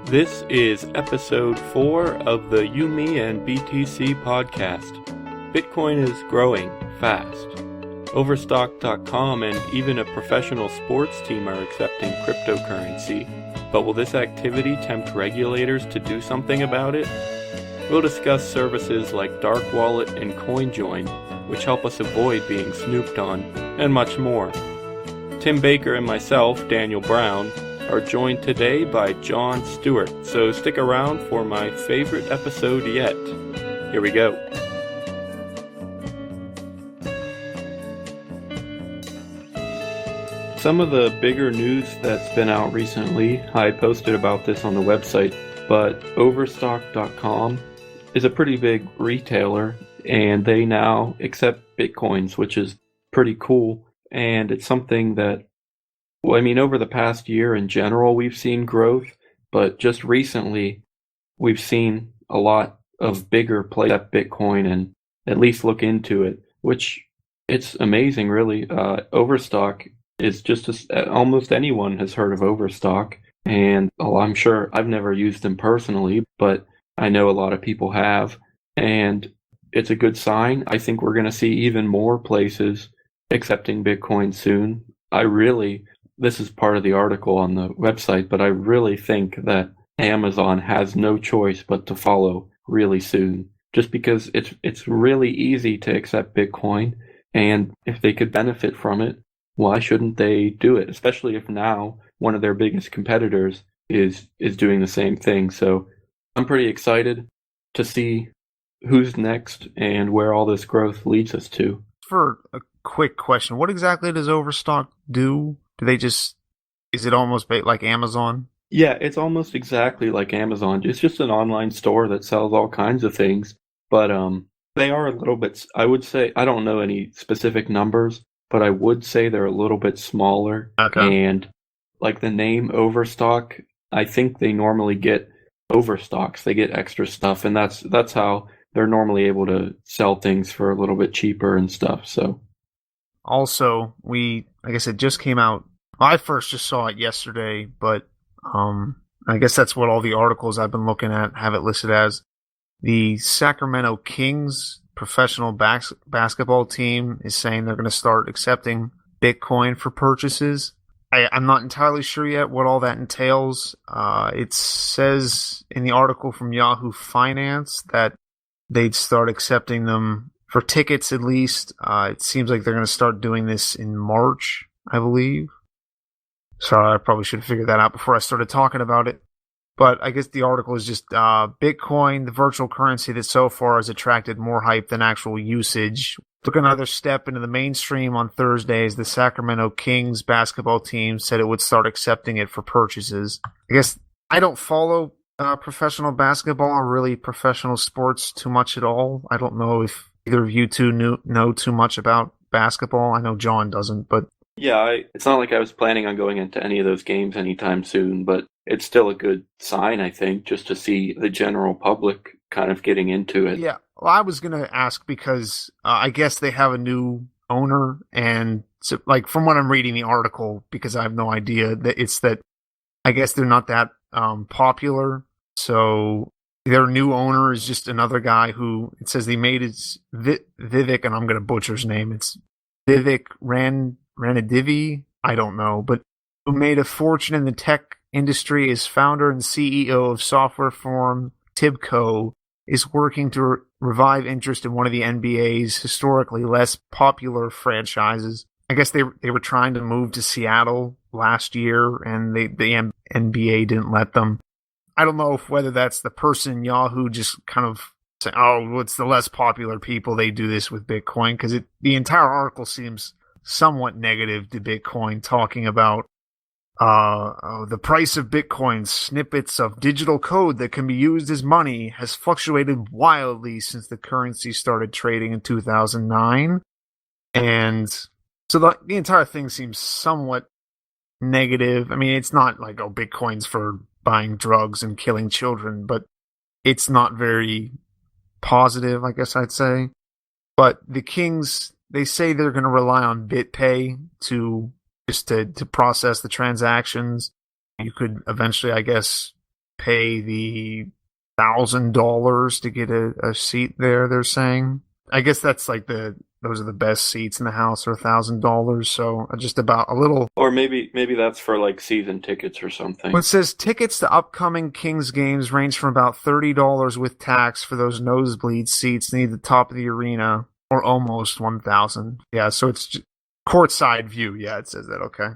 This is episode 4 of the YMB and BTC podcast. Bitcoin is growing fast. Overstock.com and even a professional sports team are accepting cryptocurrency. But will this activity tempt regulators to do something about it? We'll discuss services like Dark Wallet and CoinJoin, which help us avoid being snooped on, and much more. Tim Baker and myself, Daniel Brown, are joined today by John Stuart, so stick around for my favorite episode yet. Here we go. Some of the bigger news that's been out recently, I posted about this on the website, but Overstock.com is a pretty big retailer, and they now accept Bitcoins, which is pretty cool, and it's something that over the past year in general, we've seen growth, but just recently, we've seen a lot of bigger players at Bitcoin and at least look into it, which it's amazing, really. Overstock is just almost anyone has heard of Overstock, and I'm sure I've never used them personally, but I know a lot of people have, and it's a good sign. I think we're going to see even more places accepting Bitcoin soon. This is part of the article on the website, but I really think that Amazon has no choice but to follow really soon, just because it's really easy to accept Bitcoin, and if they could benefit from it, why shouldn't they do it? Especially if now one of their biggest competitors is doing the same thing. So I'm pretty excited to see who's next and where all this growth leads us to. For a quick question, what exactly does Overstock do? Is it almost like Amazon? Yeah, it's almost exactly like Amazon. It's just an online store that sells all kinds of things. But they are a little bit, I would say, I don't know any specific numbers, but I would say they're a little bit smaller. Okay. And like the name Overstock, I think they normally get overstocks. They get extra stuff, and that's how they're normally able to sell things for a little bit cheaper and stuff. So also, like I said, just came out. I first just saw it yesterday, but I guess that's what all the articles I've been looking at have it listed as. The Sacramento Kings professional basketball team is saying they're going to start accepting Bitcoin for purchases. I'm not entirely sure yet what all that entails. It says in the article from Yahoo Finance that they'd start accepting them for tickets at least. It seems like they're going to start doing this in March, I believe. Sorry, I probably should have figured that out before I started talking about it. But I guess the article is just Bitcoin, the virtual currency that so far has attracted more hype than actual usage, took another step into the mainstream on Thursday as the Sacramento Kings basketball team said it would start accepting it for purchases. I guess I don't follow professional basketball or really professional sports too much at all. I don't know if either of you two know too much about basketball. I know John doesn't, but yeah, it's not like I was planning on going into any of those games anytime soon, but it's still a good sign, I think, just to see the general public kind of getting into it. Yeah, well, I was going to ask because I guess they have a new owner, and so, like from what I'm reading the article, because I have no idea, that I guess they're not that popular, so their new owner is just another guy who, it says he made his Vivek, and I'm going to butcher his name, it's Vivek Ranadivi, I don't know, but who made a fortune in the tech industry as founder and CEO of software firm Tibco, is working to revive interest in one of the NBA's historically less popular franchises. I guess they were trying to move to Seattle last year, and the NBA didn't let them. I don't know whether that's the person Yahoo just kind of saying, oh, it's the less popular people, they do this with Bitcoin, because the entire article seems somewhat negative to Bitcoin, talking about the price of Bitcoin, snippets of digital code that can be used as money, has fluctuated wildly since the currency started trading in 2009. And so the entire thing seems somewhat negative. I mean, it's not like, oh, Bitcoin's for buying drugs and killing children, but it's not very positive, I guess I'd say. But the Kings, they say they're going to rely on BitPay to process the transactions. You could eventually, I guess, pay the $1,000 to get a seat there, they're saying. I guess that's like those are the best seats in the house are $1,000, so just about a little. Or maybe that's for like season tickets or something. Well, it says tickets to upcoming Kings games range from about $30 with tax for those nosebleed seats near the top of the arena, or almost $1,000. Yeah, so it's just courtside view. Yeah, it says that. Okay.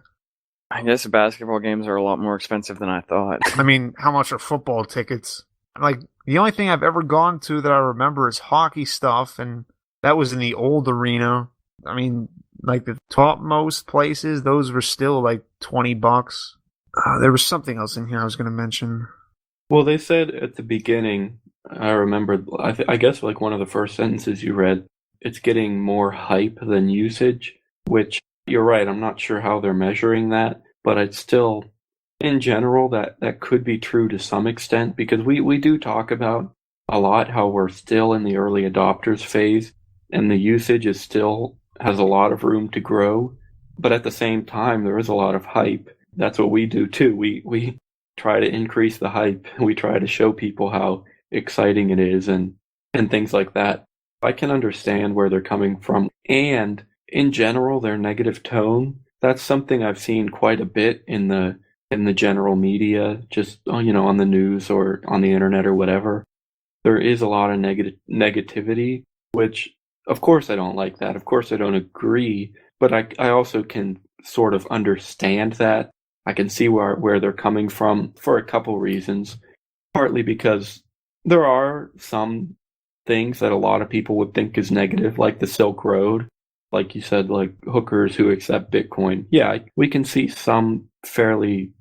I guess basketball games are a lot more expensive than I thought. I mean, how much are football tickets? Like, the only thing I've ever gone to that I remember is hockey stuff, and that was in the old arena. I mean, like the topmost places, those were still like $20. There was something else in here I was going to mention. Well, they said at the beginning, I remember, I guess like one of the first sentences you read, it's getting more hype than usage, which you're right. I'm not sure how they're measuring that, but I'd still, in general, that could be true to some extent, because we do talk about a lot how we're still in the early adopters phase and the usage is still has a lot of room to grow. But at the same time, there is a lot of hype. That's what we do too. We try to increase the hype. We try to show people how exciting it is and things like that. I can understand where they're coming from. And in general, their negative tone, that's something I've seen quite a bit in the general media, just on the news or on the internet or whatever. There is a lot of negativity, which of course I don't like that. Of course I don't agree, but I also can sort of understand that. I can see where they're coming from for a couple reasons. Partly because there are some things that a lot of people would think is negative, like the Silk Road. Like you said, like hookers who accept Bitcoin. Yeah, we can see some fairly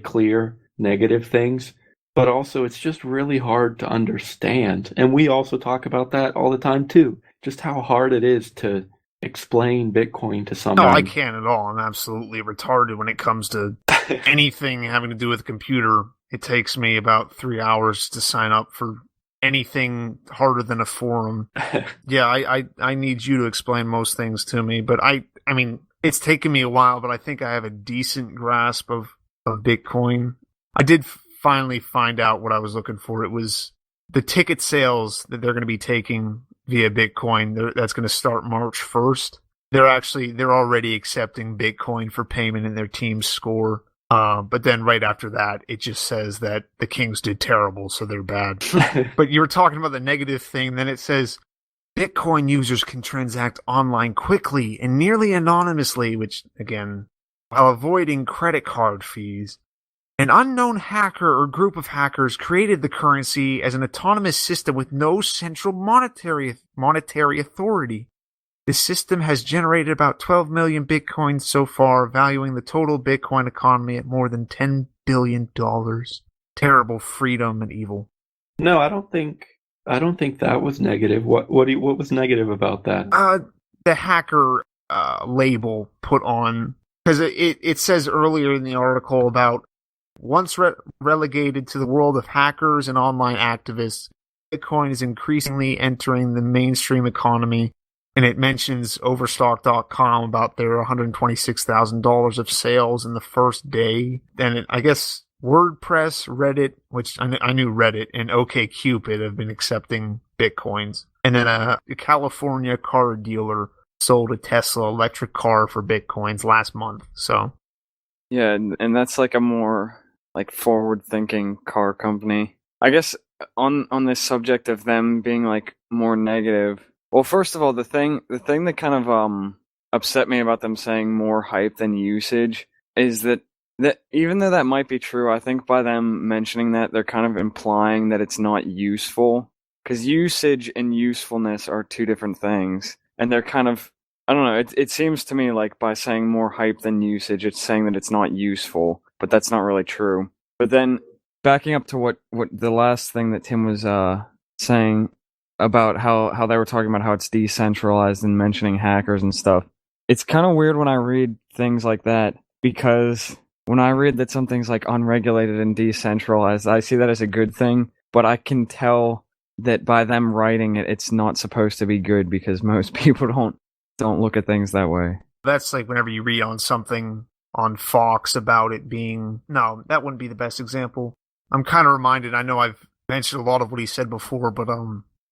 clear negative things, but also it's just really hard to understand. And we also talk about that all the time too, just how hard it is to explain Bitcoin to someone. No, I can't at all. I'm absolutely retarded when it comes to anything having to do with a computer. It takes me about 3 hours to sign up for anything harder than a forum. Yeah, I need you to explain most things to me, but I mean, it's taken me a while, but I think I have a decent grasp of Bitcoin. I did finally find out what I was looking for. It was the ticket sales that they're going to be taking via Bitcoin. That's going to start March 1st. They're already accepting Bitcoin for payment in their team's score. But then right after that, it just says that the Kings did terrible, so they're bad. But you were talking about the negative thing. Then it says Bitcoin users can transact online quickly and nearly anonymously, which, again, while avoiding credit card fees. An unknown hacker or group of hackers created the currency as an autonomous system with no central monetary authority. The system has generated about 12 million Bitcoins so far, valuing the total Bitcoin economy at more than $10 billion. Terrible freedom and evil. No, I don't think that was negative. What was negative about that? The hacker label put on, because it says earlier in the article about once relegated to the world of hackers and online activists, Bitcoin is increasingly entering the mainstream economy. And it mentions Overstock.com about their $126,000 of sales in the first day. Then I guess WordPress, Reddit, which I knew Reddit, and OkCupid have been accepting Bitcoins. And then a California car dealer sold a Tesla electric car for Bitcoins last month. So yeah, and that's like a more like forward-thinking car company. I guess on this subject of them being like more negative. Well, first of all, the thing that kind of upset me about them saying more hype than usage is that even though that might be true, I think by them mentioning that, they're kind of implying that it's not useful. Because usage and usefulness are two different things. And they're kind of, I don't know, it seems to me like by saying more hype than usage, it's saying that it's not useful. But that's not really true. But then, backing up to what the last thing that Tim was saying about how they were talking about how it's decentralized and mentioning hackers and stuff. It's kind of weird when I read things like that, because when I read that something's like unregulated and decentralized, I see that as a good thing, but I can tell that by them writing it, it's not supposed to be good, because most people don't look at things that way. That's like whenever you read on something on Fox about it being, no, that wouldn't be the best example. I'm kind of reminded. I know I've mentioned a lot of what he said before, but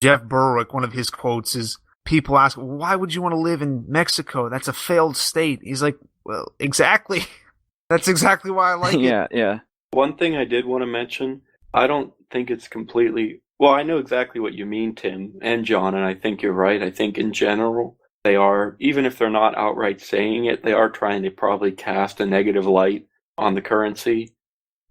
Jeff Berwick, one of his quotes is, people ask, why would you want to live in Mexico? That's a failed state. He's like, well, exactly. That's exactly why I like it. Yeah. One thing I did want to mention, I don't think it's completely... Well, I know exactly what you mean, Tim and John, and I think you're right. I think in general, they are, even if they're not outright saying it, they are trying to probably cast a negative light on the currency.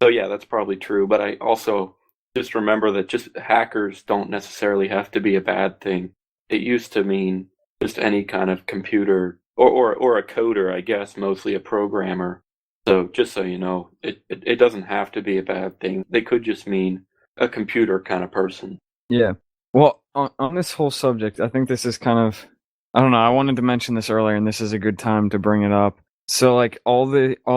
So yeah, that's probably true. But I also just remember that just hackers don't necessarily have to be a bad thing. It used to mean just any kind of computer or a coder, I guess, mostly a programmer. So just so you know, it doesn't have to be a bad thing. They could just mean a computer kind of person. Yeah. Well, on this whole subject, I think this is kind of, I don't know, I wanted to mention this earlier, and this is a good time to bring it up. So, like, all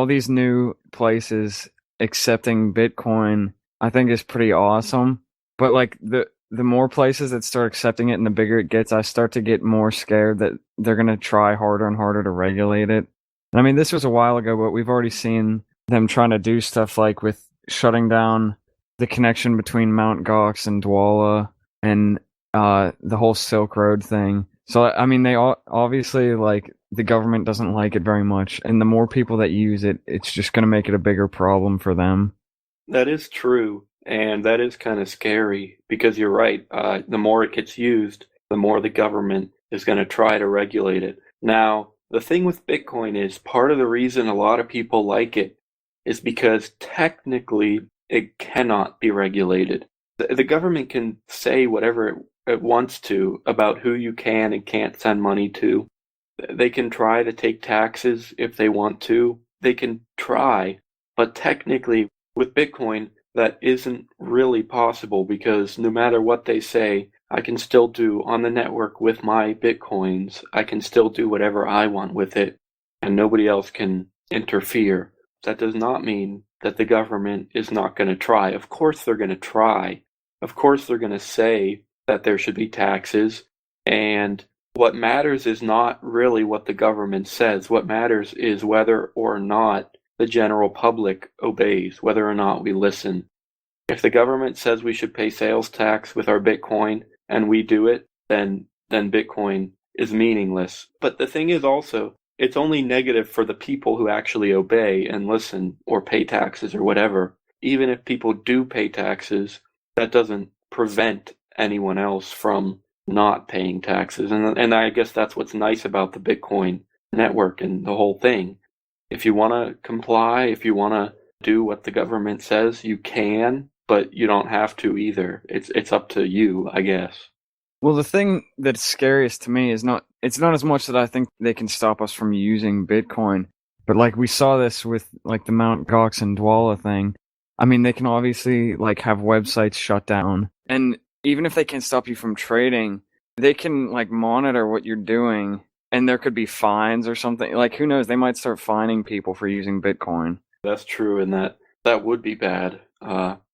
these new places accepting Bitcoin, I think is pretty awesome. But, like, the more places that start accepting it and the bigger it gets, I start to get more scared that they're going to try harder and harder to regulate it. And I mean, this was a while ago, but we've already seen them trying to do stuff like with shutting down the connection between Mt. Gox and Douala and the whole Silk Road thing. So, I mean, they obviously, like, the government doesn't like it very much. And the more people that use it, it's just going to make it a bigger problem for them. That is true. And that is kind of scary because you're right. The more it gets used, the more the government is going to try to regulate it. Now, the thing with Bitcoin is part of the reason a lot of people like it is because technically it cannot be regulated. The government can say whatever it wants to about who you can and can't send money to. They can try to take taxes if they want to. They can try, but technically with Bitcoin, that isn't really possible because no matter what they say, I can still do on the network with my Bitcoins. I can still do whatever I want with it, and nobody else can interfere. That does not mean that the government is not going to try. Of course they're going to try. Of course they're going to say that there should be taxes, and what matters is not really what the government says. What matters is whether or not the general public obeys, whether or not we listen. If the government says we should pay sales tax with our Bitcoin and we do it, then Bitcoin is meaningless. But the thing is also, it's only negative for the people who actually obey and listen or pay taxes or whatever. Even if people do pay taxes, that doesn't prevent anyone else from not paying taxes. And I guess that's what's nice about the Bitcoin network and the whole thing. If you want to comply, if you want to do what the government says, you can, but you don't have to either. It's up to you, I guess. Well, the thing that's scariest to me is it's not as much that I think they can stop us from using Bitcoin, but like we saw this with like the Mt. Gox and Douala thing. I mean, they can obviously like have websites shut down, and even if they can't stop you from trading, they can like monitor what you're doing, and there could be fines or something. Like, who knows? They might start fining people for using Bitcoin. That's true, and that would be bad.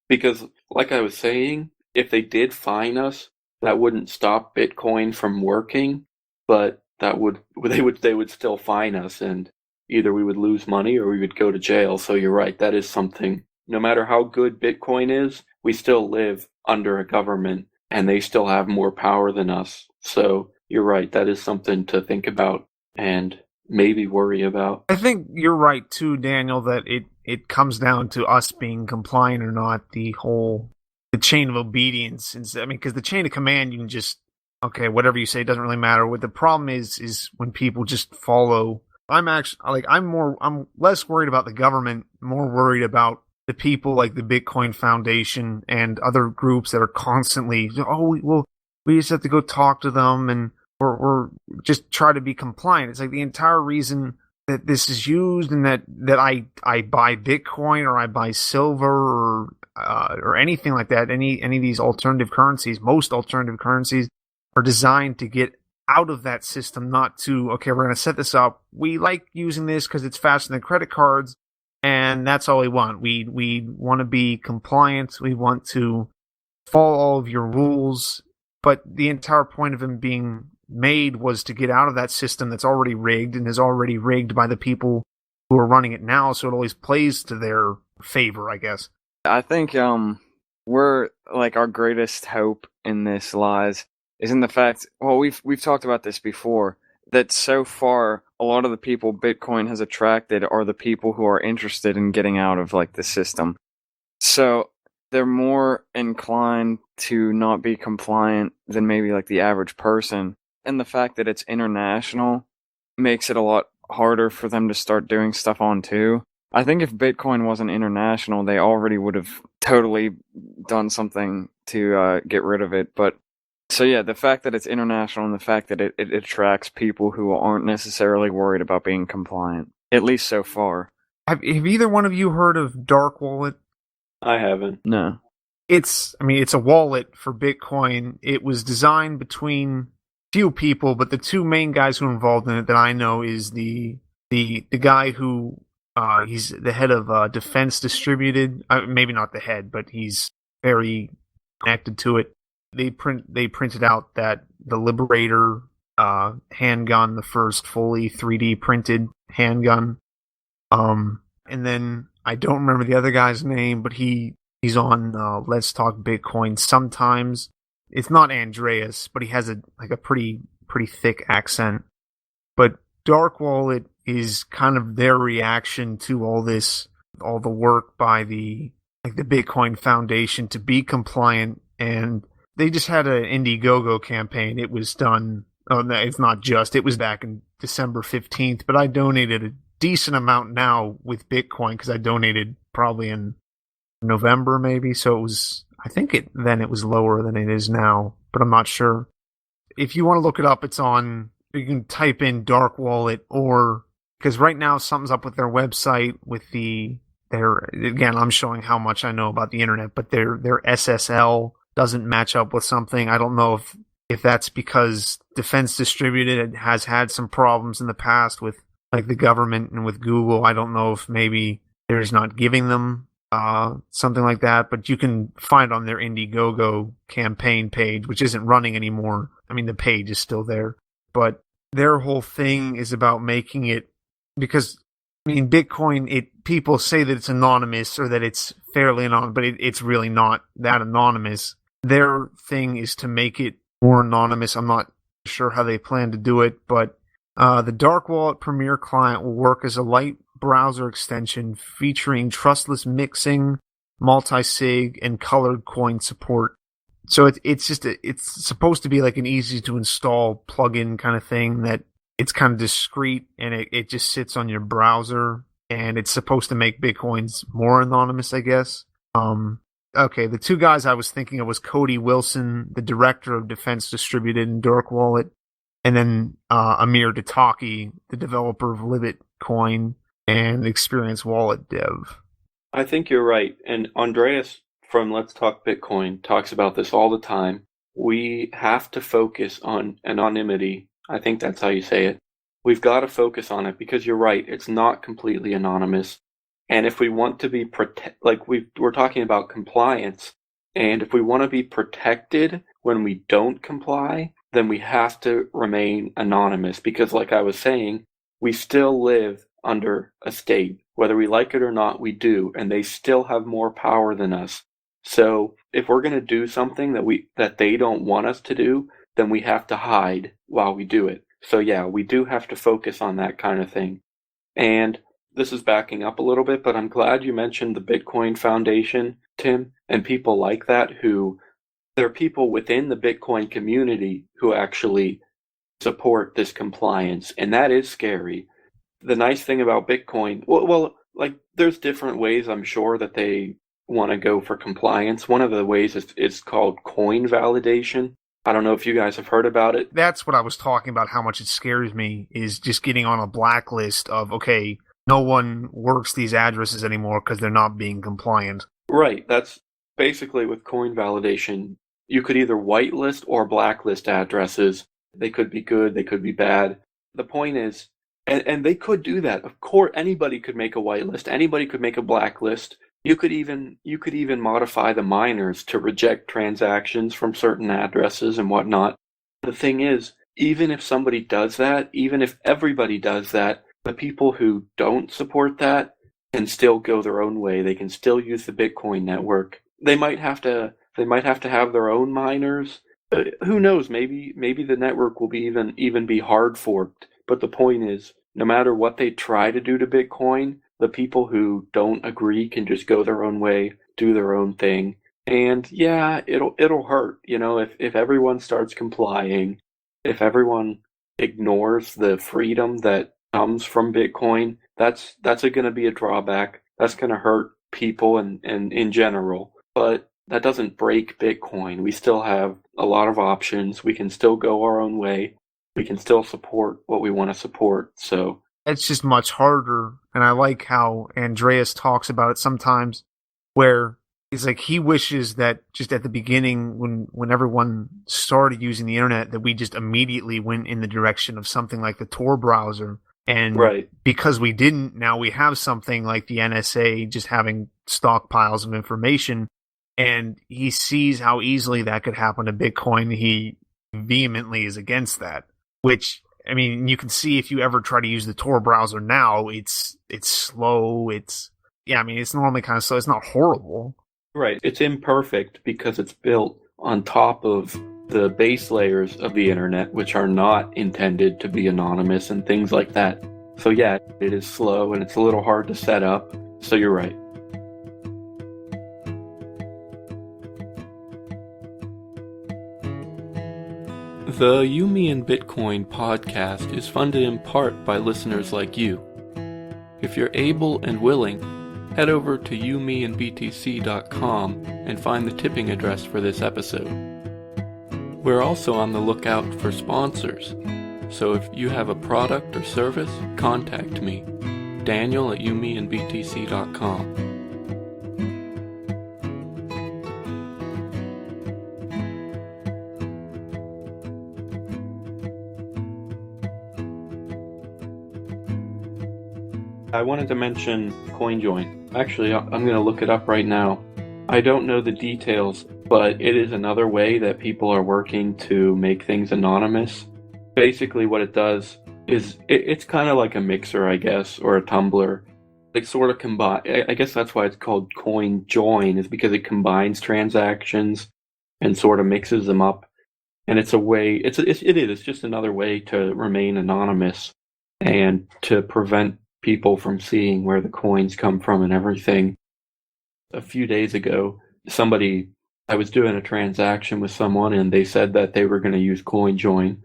Because, like I was saying, if they did fine us, that wouldn't stop Bitcoin from working, but they would still fine us, and either we would lose money or we would go to jail. So you're right, that is something. No matter how good Bitcoin is, we still live under a government, and they still have more power than us. So you're right, that is something to think about and maybe worry about. I think you're right too, Daniel, that it comes down to us being compliant or not, the chain of obedience. I mean, because the chain of command, you can just, okay, whatever you say doesn't really matter. What the problem is when people just follow. I'm less worried about the government, more worried about the people like the Bitcoin Foundation and other groups that are constantly, we just have to go talk to them and or just try to be compliant. It's like the entire reason that this is used and that I buy Bitcoin or I buy silver or anything like that, any of these alternative currencies, most alternative currencies are designed to get out of that system, not to, okay, we're going to set this up. We like using this because it's faster than credit cards, and that's all we want. We want to be compliant. We want to follow all of your rules, but the entire point of them being made was to get out of that system that's already rigged and is already rigged by the people who are running it now, so it always plays to their favor, I guess. I think we're like our greatest hope in this lies is in the fact, well, we've talked about this before, that so far a lot of the people Bitcoin has attracted are the people who are interested in getting out of like the system. So they're more inclined to not be compliant than maybe like the average person. And the fact that it's international makes it a lot harder for them to start doing stuff on too. I think if Bitcoin wasn't international, they already would have totally done something to get rid of it. But so yeah, the fact that it's international and the fact that it attracts people who aren't necessarily worried about being compliant, at least so far. Have either one of you heard of Dark Wallet? I haven't. No. It's a wallet for Bitcoin. It was designed between few people, but the two main guys who are involved in it that I know is the guy who he's the head of Defense Distributed. Maybe not the head, but he's very connected to it. They printed out that the Liberator handgun, the first fully 3D printed handgun. And then I don't remember the other guy's name, but he's on Let's Talk Bitcoin sometimes. It's not Andreas, but he has a pretty thick accent. But Dark Wallet is kind of their reaction to all the work by the Bitcoin Foundation to be compliant, and they just had an Indiegogo campaign. It was done. Oh, no, it's not just. It was back in December 15th, but I donated a decent amount now with Bitcoin because I donated probably in November maybe. So it was. I think it was lower than it is now, but I'm not sure. If you want to look it up, it's on. You can type in Dark Wallet, or because right now something's up with their website with again, I'm showing how much I know about the internet, but their SSL doesn't match up with something. I don't know if that's because Defense Distributed has had some problems in the past with like the government and with Google. I don't know if maybe they're just not giving them something like that, but you can find on their Indiegogo campaign page, which isn't running anymore. I mean, the page is still there, but their whole thing is about making it, because I mean, Bitcoin, people say that it's anonymous or that it's fairly anonymous, but it's really not that anonymous. Their thing is to make it more anonymous. I'm not sure how they plan to do it, but the Dark Wallet Premier client will work as a light browser extension featuring trustless mixing, multi-sig, and colored coin support. So it's supposed to be like an easy to install plugin kind of thing that it's kind of discreet and it just sits on your browser, and it's supposed to make Bitcoins more anonymous, I guess. Okay, the two guys I was thinking of was Cody Wilson, the director of Defense Distributed and Dark Wallet, and then Amir Dataki, the developer of Libit Coin and Experience Wallet Dev. I think you're right. And Andreas from Let's Talk Bitcoin talks about this all the time. We have to focus on anonymity. I think that's how you say it. We've got to focus on it because you're right. It's not completely anonymous. And if we want to be we're talking about compliance, and if we want to be protected when we don't comply, then we have to remain anonymous because, like I was saying, we still live under a state. Whether we like it or not, we do, and they still have more power than us. So if we're going to do something that they don't want us to do, then we have to hide while we do it. So yeah, we do have to focus on that kind of thing. And this is backing up a little bit, but I'm glad you mentioned the Bitcoin Foundation, Tim, and people like that there are people within the Bitcoin community who actually support this compliance, and that is scary. The nice thing about Bitcoin, there's different ways I'm sure that they want to go for compliance. One of the ways is called coin validation. I don't know if you guys have heard about it. That's what I was talking about, how much it scares me, is just getting on a blacklist of, okay, no one works these addresses anymore because they're not being compliant. Right. That's basically with coin validation. You could either whitelist or blacklist addresses. They could be good, they could be bad. The point is, and they could do that. Of course, anybody could make a whitelist. Anybody could make a blacklist. You could even modify the miners to reject transactions from certain addresses and whatnot. The thing is, even if somebody does that, even if everybody does that, the people who don't support that, can still go their own way. They can still use the Bitcoin network. They might have to have their own miners. Who knows? Maybe the network will be even be hard forked. But the point is, no matter what they try to do to Bitcoin, the people who don't agree can just go their own way, do their own thing. And yeah, it'll hurt, if everyone starts complying, if everyone ignores the freedom that comes from Bitcoin, that's going to be a drawback. That's going to hurt people and in general. But that doesn't break Bitcoin. We still have a lot of options. We can still go our own way. We can still support what we want to support. So it's just much harder. And I like how Andreas talks about it sometimes, where it's like he wishes that just at the beginning, when everyone started using the internet, that we just immediately went in the direction of something like the Tor browser. And right. Because we didn't, now we have something like the NSA just having stockpiles of information. And he sees how easily that could happen to Bitcoin. He vehemently is against that, which, I mean, you can see if you ever try to use the Tor browser now, it's slow. It's normally kind of slow. It's not horrible. Right. It's imperfect because it's built on top of the base layers of the internet, which are not intended to be anonymous and things like that. So yeah, it is slow and it's a little hard to set up. So you're right. The You, Me, and Bitcoin podcast is funded in part by listeners like you. If you're able and willing, head over to youmeandbtc.com and find the tipping address for this episode. We're also on the lookout for sponsors, so if you have a product or service, contact me, Daniel at youmeandbtc.com. I wanted to mention CoinJoin. Actually, I'm going to look it up right now. I don't know the details, but it is another way that people are working to make things anonymous. Basically, what it does is it's kind of like a mixer, I guess, or a tumbler. It sort of I guess that's why it's called CoinJoin, is because it combines transactions and sort of mixes them up. And it's a way. It's just another way to remain anonymous and to prevent people from seeing where the coins come from and everything. A few days ago, I was doing a transaction with someone and they said that they were going to use CoinJoin,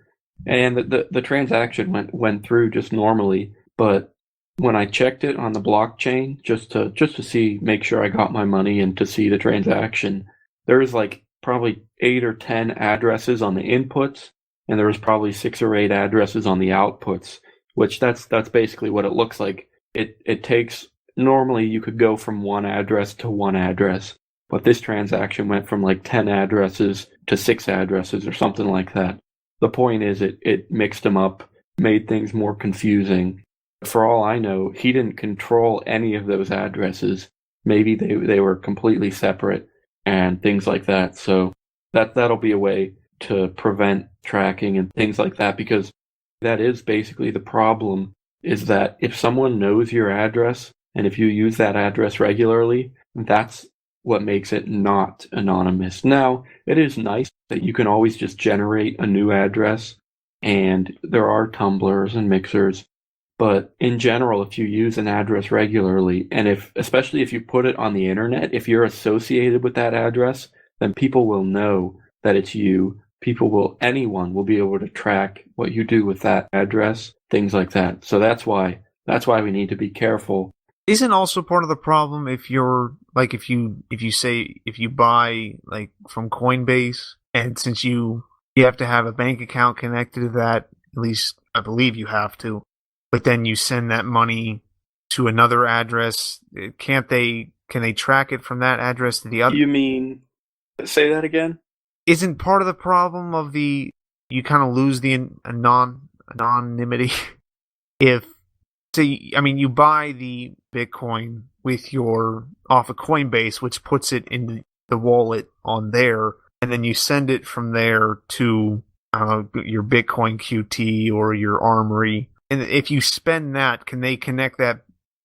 and the transaction went through just normally, but when I checked it on the blockchain just to make sure I got my money and to see the transaction, there was like probably 8 or 10 addresses on the inputs, and there was probably 6 or 8 addresses on the outputs. Which that's basically what it looks like. It takes, normally you could go from one address to one address, but this transaction went from like 10 addresses to 6 addresses or something like that. The point is it mixed them up, made things more confusing. For all I know, he didn't control any of those addresses. Maybe they were completely separate and things like that. So that'll be a way to prevent tracking and things like that, because that is basically the problem, is that if someone knows your address and if you use that address regularly, that's what makes it not anonymous. Now, it is nice that you can always just generate a new address, and there are tumblers and mixers, but in general, if you use an address regularly, and especially if you put it on the internet, if you're associated with that address, then people will know that it's you. Anyone will be able to track what you do with that address, things like that. So that's why we need to be careful. Isn't also part of the problem if you're like, if you buy like from Coinbase, and since you have to have a bank account connected to that, at least I believe you have to, but then you send that money to another address, can they track it from that address to the other? You mean, say that again? Isn't part of the problem of you kind of lose the anonymity if, say, I mean, you buy the Bitcoin off of Coinbase, which puts it in the wallet on there, and then you send it from there to your Bitcoin QT or your Armory. And if you spend that, can they connect that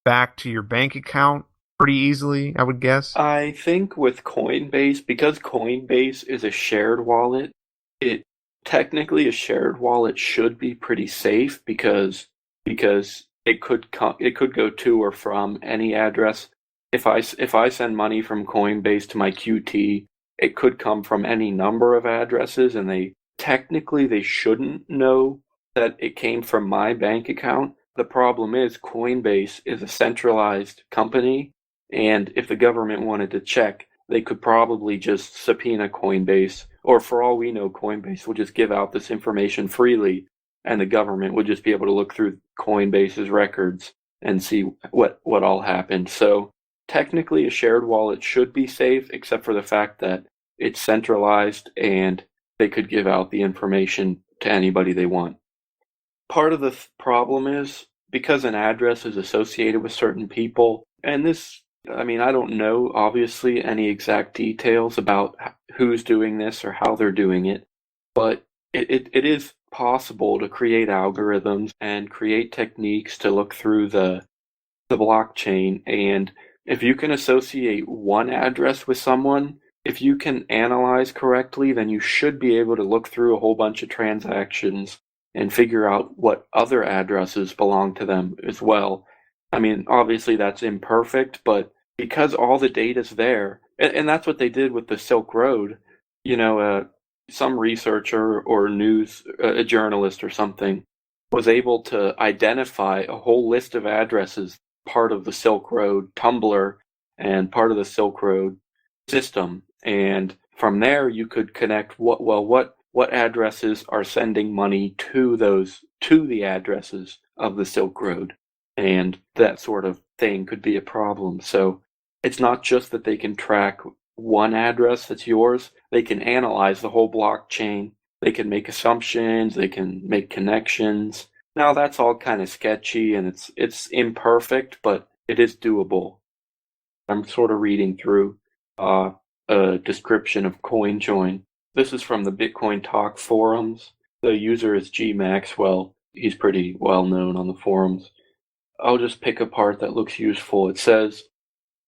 back to your bank account pretty easily, I would guess. I think with Coinbase, because Coinbase is a shared wallet, it technically a shared wallet should be pretty safe because it could go to or from any address. If I send money from Coinbase to my QT, it could come from any number of addresses, and they shouldn't know that it came from my bank account. The problem is Coinbase is a centralized company, and if the government wanted to check, they could probably just subpoena Coinbase, or for all we know, Coinbase will just give out this information freely, and the government would just be able to look through Coinbase's records and see what all happened. So technically, a shared wallet should be safe, except for the fact that it's centralized and they could give out the information to anybody they want. Part of the problem is because an address is associated with certain people, and this, I mean, I don't know, obviously, any exact details about who's doing this or how they're doing it, but it is possible to create algorithms and create techniques to look through the blockchain. And if you can associate one address with someone, if you can analyze correctly, then you should be able to look through a whole bunch of transactions and figure out what other addresses belong to them as well. I mean, obviously that's imperfect, but because all the data's there, and that's what they did with the Silk Road, some researcher or a journalist or something was able to identify a whole list of addresses, part of the Silk Road Tumblr and part of the Silk Road system. And from there, you could connect what addresses are sending money to the addresses of the Silk Road. And that sort of thing could be a problem. So it's not just that they can track one address that's yours. They can analyze the whole blockchain. They can make assumptions. They can make connections. Now that's all kind of sketchy and it's imperfect, but it is doable. I'm sort of reading through a description of CoinJoin. This is from the Bitcoin Talk forums. The user is G Maxwell. He's pretty well known on the forums. I'll just pick a part that looks useful. It says,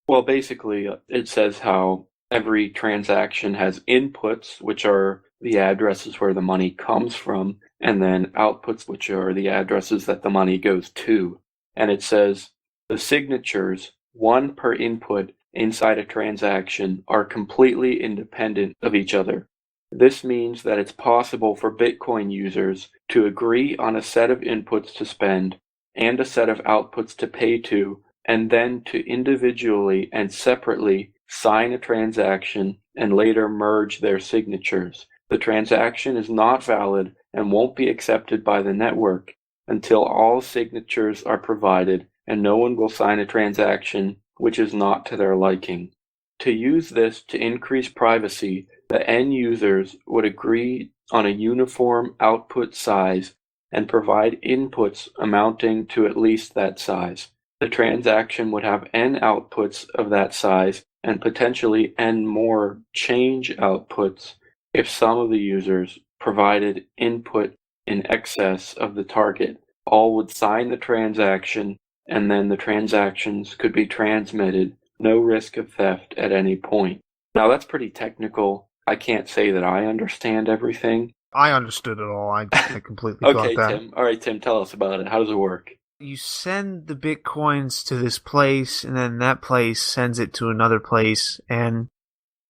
it says how every transaction has inputs, which are the addresses where the money comes from, and then outputs, which are the addresses that the money goes to. And it says the signatures, one per input inside a transaction, are completely independent of each other. This means that it's possible for Bitcoin users to agree on a set of inputs to spend and a set of outputs to pay to, and then to individually and separately sign a transaction and later merge their signatures. The transaction is not valid and won't be accepted by the network until all signatures are provided, and no one will sign a transaction which is not to their liking. To use this to increase privacy, the end users would agree on a uniform output size and provide inputs amounting to at least that size. The transaction would have n outputs of that size and potentially n more change outputs if some of the users provided input in excess of the target. All would sign the transaction, and then the transactions could be transmitted, no risk of theft at any point. Now that's pretty technical. I can't say that I understand everything. I understood it all. I completely got that. Tim. All right, Tim, tell us about it. How does it work? You send the Bitcoins to this place, and then that place sends it to another place, and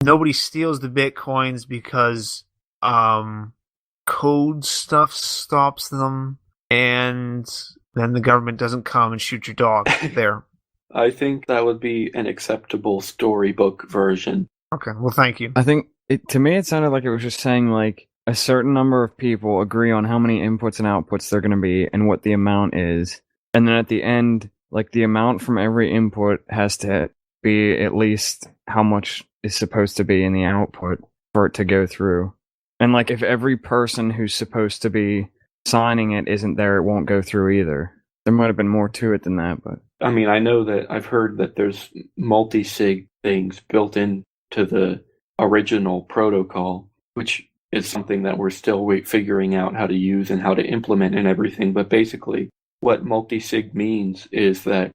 nobody steals the Bitcoins because code stuff stops them, and then the government doesn't come and shoot your dog there. I think that would be an acceptable storybook version. Okay, well, thank you. I think, to me, it sounded like it was just saying, like, a certain number of people agree on how many inputs and outputs they're going to be and what the amount is. And then at the end, like, the amount from every input has to be at least how much is supposed to be in the output for it to go through. And, like, if every person who's supposed to be signing it isn't there, it won't go through either. There might have been more to it than that, but... I mean, I know that I've heard that there's multi-sig things built into the original protocol, which is something that we're still figuring out how to use and how to implement and everything. But basically, what multi-sig means is that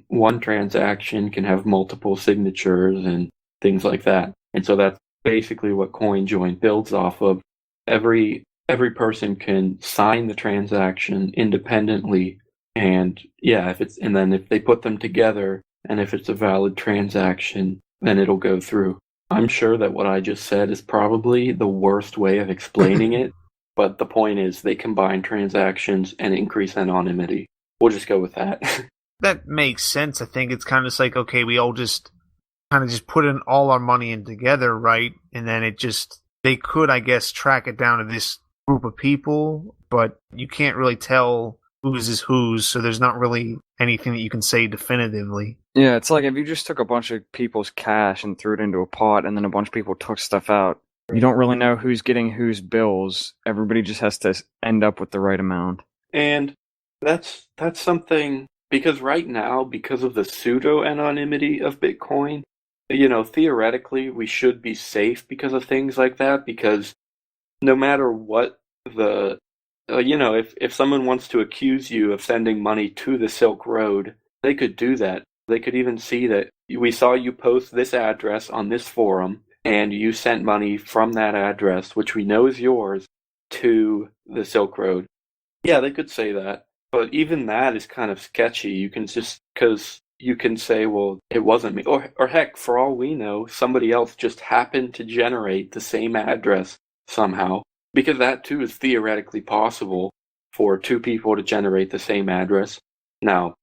one transaction can have multiple signatures and things like that. And so that's basically what CoinJoin builds off of. Every person can sign the transaction independently, and then if they put them together, and if it's a valid transaction, then it'll go through. I'm sure that what I just said is probably the worst way of explaining it, but the point is they combine transactions and increase anonymity. We'll just go with that. That makes sense. I think it's kind of like, okay, we all just kind of just put in all our money in together, right? And then they could, I guess, track it down to this group of people, but you can't really tell whose is whose, so there's not really anything that you can say definitively. Yeah, it's like if you just took a bunch of people's cash and threw it into a pot, and then a bunch of people took stuff out, you don't really know who's getting whose bills. Everybody just has to end up with the right amount. And that's something, because right now, because of the pseudo-anonymity of Bitcoin, theoretically, we should be safe because of things like that, because no matter what if someone wants to accuse you of sending money to the Silk Road, they could do that. They could even see that we saw you post this address on this forum, and you sent money from that address, which we know is yours, to the Silk Road. Yeah, they could say that. But even that is kind of sketchy. You can because you can say, well, it wasn't me. Or heck, for all we know, somebody else just happened to generate the same address somehow. Because that too is theoretically possible for two people to generate the same address. Now,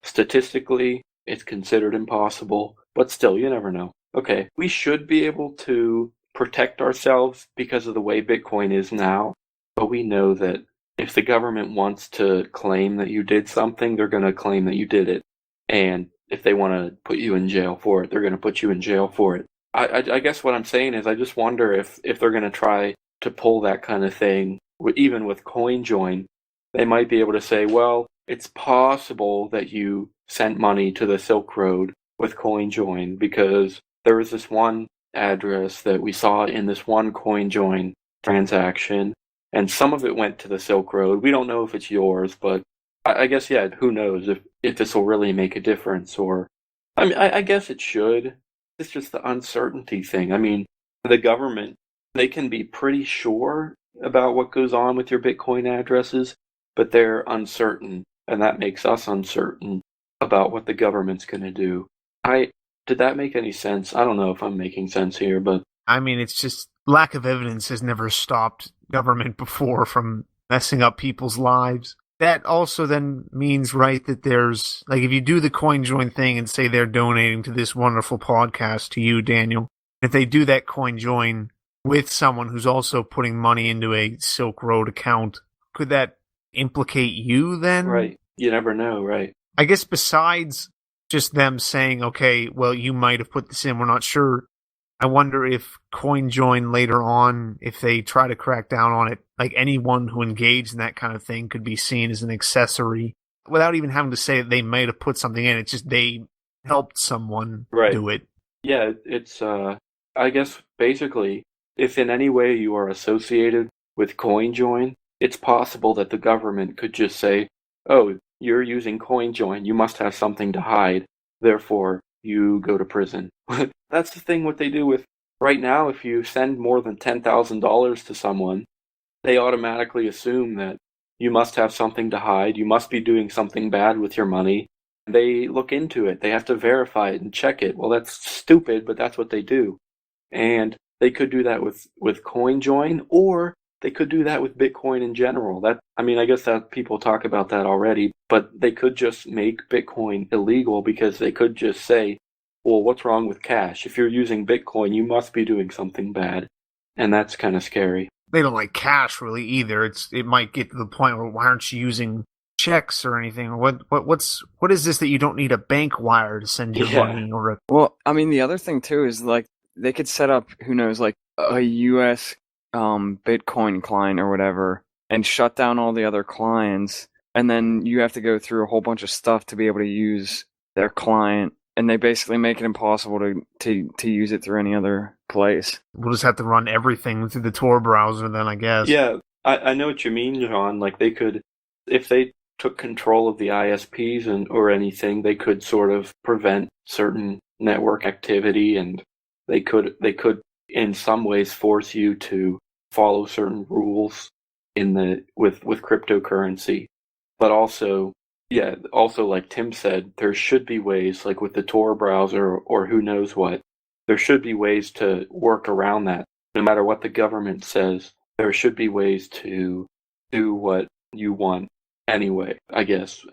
statistically, it's considered impossible, but still, you never know. Okay, we should be able to protect ourselves because of the way Bitcoin is now, but we know that if the government wants to claim that you did something, they're going to claim that you did it. And if they want to put you in jail for it, they're going to put you in jail for it. I guess what I'm saying is I just wonder if they're going to try to pull that kind of thing, even with CoinJoin. They might be able to say, well, it's possible that you sent money to the Silk Road with CoinJoin because there was this one address that we saw in this one CoinJoin transaction, and some of it went to the Silk Road. We don't know if it's yours, but I guess, who knows if this will really make a difference. Or, I guess it should. It's just the uncertainty thing. I mean, the government, they can be pretty sure about what goes on with your Bitcoin addresses, but they're uncertain, and that makes us uncertain about what the government's going to do. Did that make any sense? I don't know if I'm making sense here, but... I mean, it's just lack of evidence has never stopped government before from messing up people's lives. That also then means, right, that there's, like, if you do the CoinJoin thing and say they're donating to this wonderful podcast to you, Daniel, if they do that CoinJoin with someone who's also putting money into a Silk Road account, could that implicate you then? Right. You never know, right? I guess besides just them saying, okay, well, you might have put this in, we're not sure. I wonder if CoinJoin later on, if they try to crack down on it, like anyone who engaged in that kind of thing could be seen as an accessory without even having to say that they might have put something in. It's just they helped someone do it. Yeah, it's, I guess, basically, if in any way you are associated with CoinJoin, it's possible that the government could just say, oh, you're using CoinJoin, you must have something to hide, therefore you go to prison. That's the thing what they do with, right now, if you send more than $10,000 to someone, they automatically assume that you must have something to hide, you must be doing something bad with your money. They look into it, they have to verify it and check it. Well, that's stupid, but that's what they do. And they could do that with CoinJoin, or they could do that with Bitcoin in general. I guess that people talk about that already, but they could just make Bitcoin illegal because they could just say, well, what's wrong with cash? If you're using Bitcoin, you must be doing something bad. And that's kind of scary. They don't like cash really either. It might get to the point where why aren't you using checks or anything? Or what is this that you don't need a bank wire to send your money? Well, I mean, the other thing too is like they could set up, who knows, like a US Bitcoin client or whatever, and shut down all the other clients, and then you have to go through a whole bunch of stuff to be able to use their client, and they basically make it impossible to use it through any other place. We'll just have to run everything through the Tor browser then, I guess. Yeah, I know what you mean, John. Like they could, if they took control of the ISPs or anything, they could sort of prevent certain network activity, and they could in some ways force you to follow certain rules with cryptocurrency. But also, yeah, also like Tim said, there should be ways, like with the Tor browser or who knows what, there should be ways to work around that. No matter what the government says, there should be ways to do what you want anyway, I guess.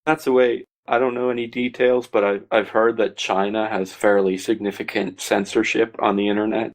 That's the way. I don't know any details, but I've heard that China has fairly significant censorship on the internet,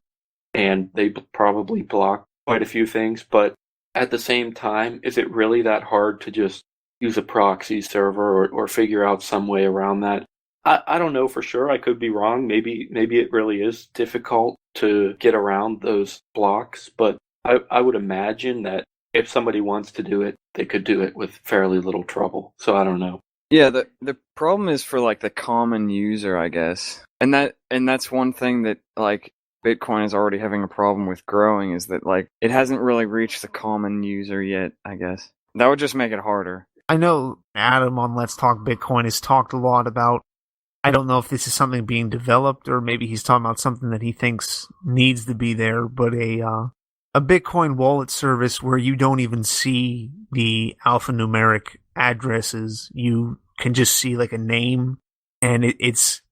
and they probably block quite a few things. But at the same time, is it really that hard to just use a proxy server or figure out some way around that? I don't know for sure. I could be wrong. Maybe it really is difficult to get around those blocks, but I would imagine that if somebody wants to do it, they could do it with fairly little trouble. So I don't know. Yeah, the problem is for like the common user, I guess. And that's one thing that like Bitcoin is already having a problem with growing, is that like it hasn't really reached the common user yet, I guess. That would just make it harder. I know Adam on Let's Talk Bitcoin has talked a lot about, I don't know if this is something being developed or maybe he's talking about something that he thinks needs to be there, but a Bitcoin wallet service where you don't even see the alphanumeric addresses. You can just see like a name, and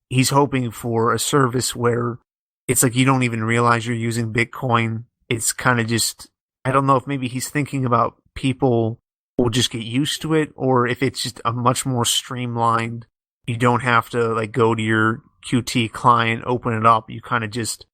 he's hoping for a service where it's like you don't even realize you're using Bitcoin. It's kind of just, I don't know if maybe he's thinking about people will just get used to it, or if it's just a much more streamlined, you don't have to like go to your Qt client, open it up. It kind of just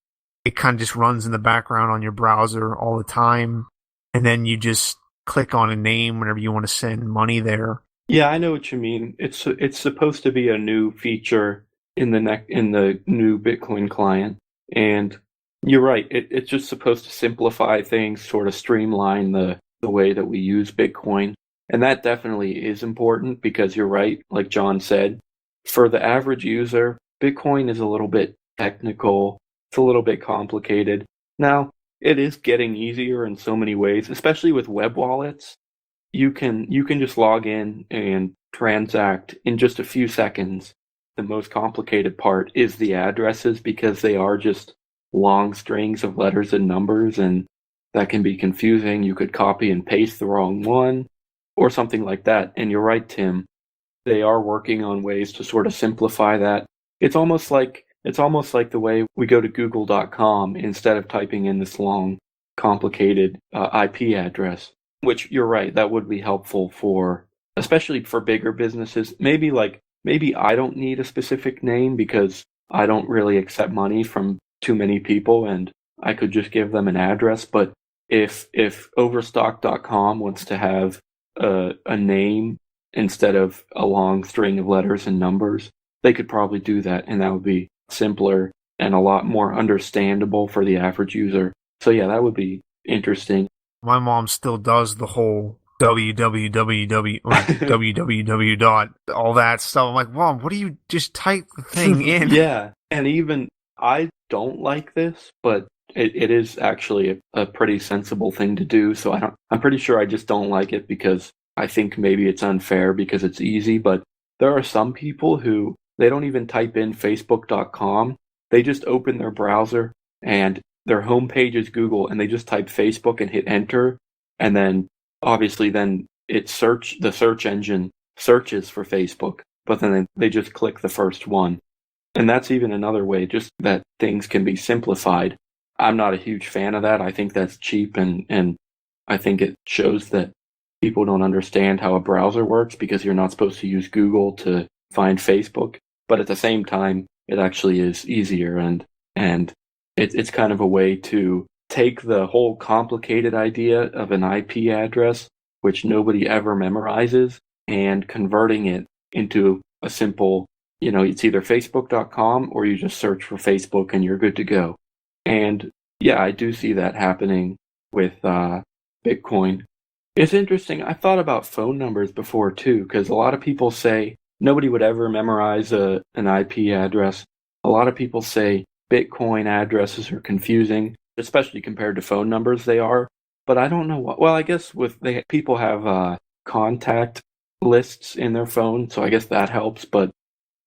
runs in the background on your browser all the time, and then you just click on a name whenever you want to send money there. Yeah, I know what you mean. It's supposed to be a new feature in the new Bitcoin client, and you're right. It's just supposed to simplify things, sort of streamline the way that we use Bitcoin, and that definitely is important because you're right, like John said. For the average user, Bitcoin is a little bit technical. It's a little bit complicated. Now, it is getting easier in so many ways, especially with web wallets. You can just log in and transact in just a few seconds. The most complicated part is the addresses, because they are just long strings of letters and numbers, and that can be confusing. You could copy and paste the wrong one or something like that. And you're right, Tim. They are working on ways to sort of simplify that. It's almost like the way we go to google.com instead of typing in this long, complicated IP address, which you're right, that would be helpful especially for bigger businesses. Maybe I don't need a specific name because I don't really accept money from too many people, and I could just give them an address. But if overstock.com wants to have a name instead of a long string of letters and numbers, they could probably do that, and that would be simpler and a lot more understandable for the average user. So yeah, that would be interesting. My mom still does the whole www dot all that stuff. I'm like, Mom, what do you just type the thing in? Yeah, and even I don't like this, but it is actually a pretty sensible thing to do. So I'm pretty sure I just don't like it because I think maybe it's unfair because it's easy. But there are some people who they don't even type in facebook.com. They just open their browser and their homepage is Google, and they just type Facebook and hit enter, and then obviously then the search engine searches for Facebook, but then they just click the first one. And that's even another way, just that things can be simplified. I'm not a huge fan of that. I think that's cheap, and I think it shows that people don't understand how a browser works, because you're not supposed to use Google to find Facebook. But at the same time, it actually is easier, and it's kind of a way to take the whole complicated idea of an IP address, which nobody ever memorizes, and converting it into a simple, it's either facebook.com or you just search for Facebook and you're good to go. And yeah, I do see that happening with Bitcoin. It's interesting. I thought about phone numbers before too, because a lot of people say nobody would ever memorize an IP address. A lot of people say Bitcoin addresses are confusing, especially compared to phone numbers they are. But I don't know what. Well, I guess people have contact lists in their phone, so I guess that helps. But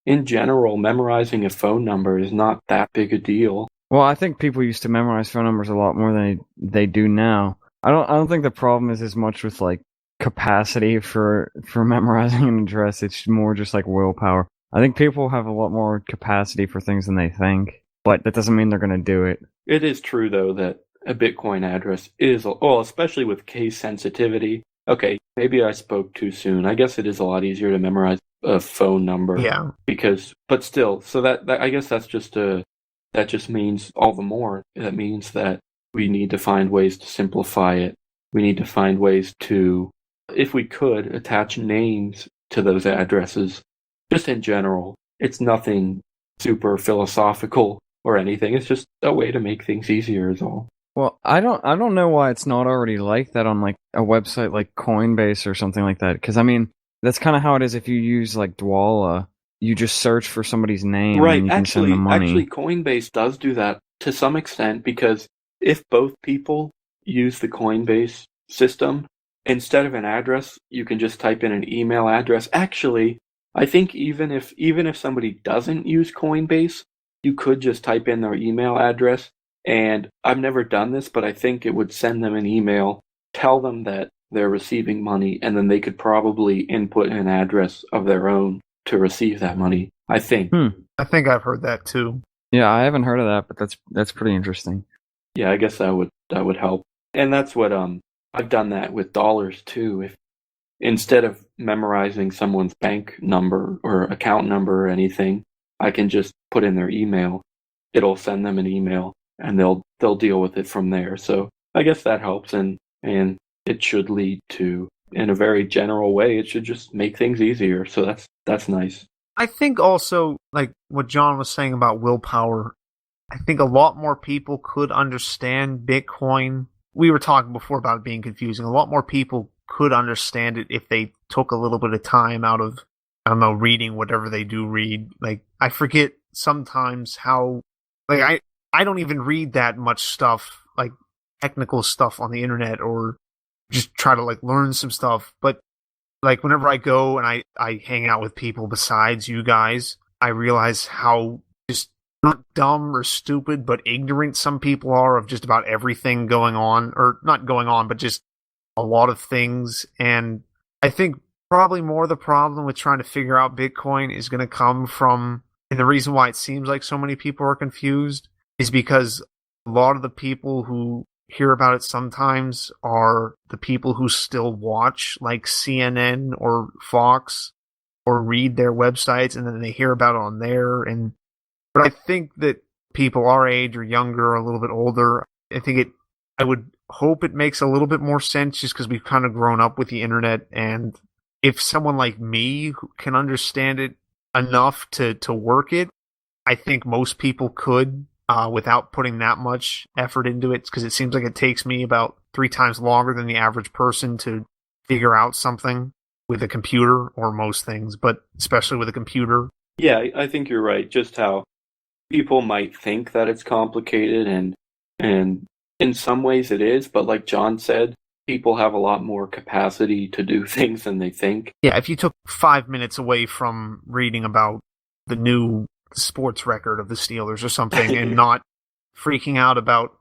in general, memorizing a phone number is not that big a deal. Well, I think people used to memorize phone numbers a lot more than they do now. I don't think the problem is as much with like capacity for memorizing an address. It's more just like willpower. I think people have a lot more capacity for things than they think, but that doesn't mean they're going to do it. It is true, though, that a Bitcoin address is, well, especially with case sensitivity. Okay, maybe I spoke too soon. I guess it is a lot easier to memorize a phone number. Yeah. But still, so that I guess that just means all the more. That means that we need to find ways to simplify it. We need to find ways to, if we could, attach names to those addresses. Just in general, it's nothing super philosophical or anything. It's just a way to make things easier is all. Well, I don't know why it's not already like that on like a website like Coinbase or something like that. Because I mean, that's kind of how it is if you use like Dwala. You just search for somebody's name and you can send them money. Actually, Coinbase does do that to some extent, because if both people use the Coinbase system, instead of an address, you can just type in an email address. Actually, I think even if somebody doesn't use Coinbase, you could just type in their email address. And I've never done this, but I think it would send them an email, tell them that they're receiving money, and then they could probably input an address of their own to receive that money, I think. I think I've heard that too. Yeah, I haven't heard of that, but that's pretty interesting. Yeah, I guess that would help. And that's what I've done that with dollars too. If instead of memorizing someone's bank number or account number or anything, I can just put in their email. It'll send them an email and they'll deal with it from there. So I guess that helps, and it should lead to, in a very general way, it should just make things easier. So that's nice. I think also, like what John was saying about willpower, I think a lot more people could understand Bitcoin. We were talking before about it being confusing. A lot more people could understand it if they took a little bit of time out of, I don't know, reading whatever they do read. Like, I forget sometimes how, like, I don't even read that much stuff, like technical stuff on the internet, or just try to like learn some stuff. But like whenever I go and I hang out with people besides you guys, I realize how just not dumb or stupid, but ignorant some people are of just about everything going on, or not going on, but just a lot of things. And I think probably more the problem with trying to figure out Bitcoin is going to come from, and the reason why it seems like so many people are confused is because a lot of the people who hear about it sometimes are the people who still watch like CNN or Fox or read their websites, and then they hear about it on there. But I think that people our age or younger or a little bit older, I would hope it makes a little bit more sense, just because we've kind of grown up with the internet. And if someone like me who can understand it enough to work it, I think most people could. Without putting that much effort into it, because it seems like it takes me about 3 times longer than the average person to figure out something with a computer, or most things, but especially with a computer. Yeah, I think you're right. Just how people might think that it's complicated, and in some ways it is, but like John said, people have a lot more capacity to do things than they think. Yeah, if you took 5 minutes away from reading about the new sports record of the Steelers or something and not freaking out about,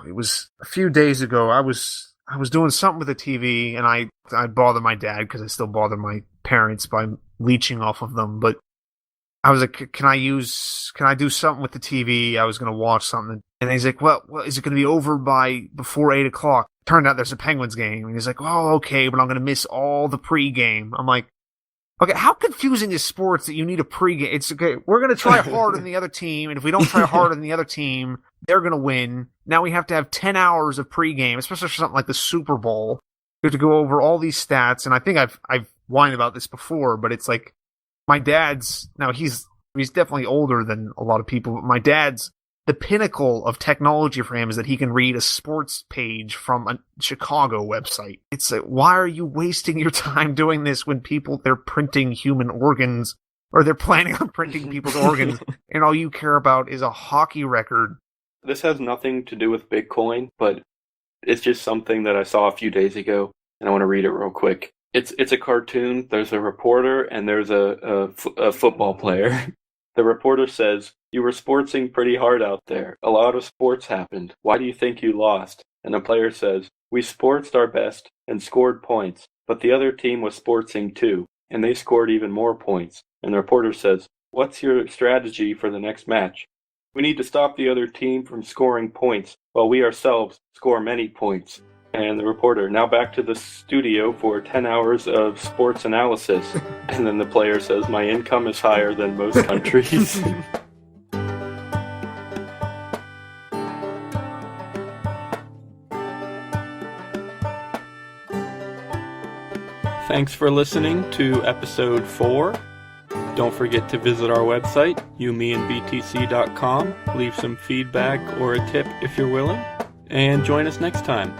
it was a few days ago, I was doing something with the TV, and I bother my dad because I still bother my parents by leeching off of them, but I was like, can I do something with the TV? I was going to watch something, and he's like, well, is it going to be over before 8 o'clock? Turned out there's a Penguins game, and he's like, oh, okay, but I'm going to miss all the pregame. I'm like, okay, how confusing is sports that you need a pregame? It's okay. We're going to try harder than the other team, and if we don't try harder than the other team, they're going to win. Now we have to have 10 hours of pregame, especially for something like the Super Bowl. We have to go over all these stats, and I think I've whined about this before, but it's like my dad's, now he's definitely older than a lot of people, but my dad's, the pinnacle of technology for him is that he can read a sports page from a Chicago website. It's like, why are you wasting your time doing this when they're printing human organs, or they're planning on printing people's organs, and all you care about is a hockey record? This has nothing to do with Bitcoin, but it's just something that I saw a few days ago, and I want to read it real quick. It's a cartoon. There's a reporter and there's a football player. The reporter says, "You were sportsing pretty hard out there. A lot of sports happened. Why do you think you lost?" And the player says, "We sportsed our best and scored points, but the other team was sportsing too, and they scored even more points." And the reporter says, "What's your strategy for the next match?" "We need to stop the other team from scoring points, while we ourselves score many points." And the reporter, "Now back to the studio for 10 hours of sports analysis." And then the player says, "My income is higher than most countries." Thanks for listening to episode 4. Don't forget to visit our website, youmeandbtc.com. Leave some feedback or a tip if you're willing. And join us next time.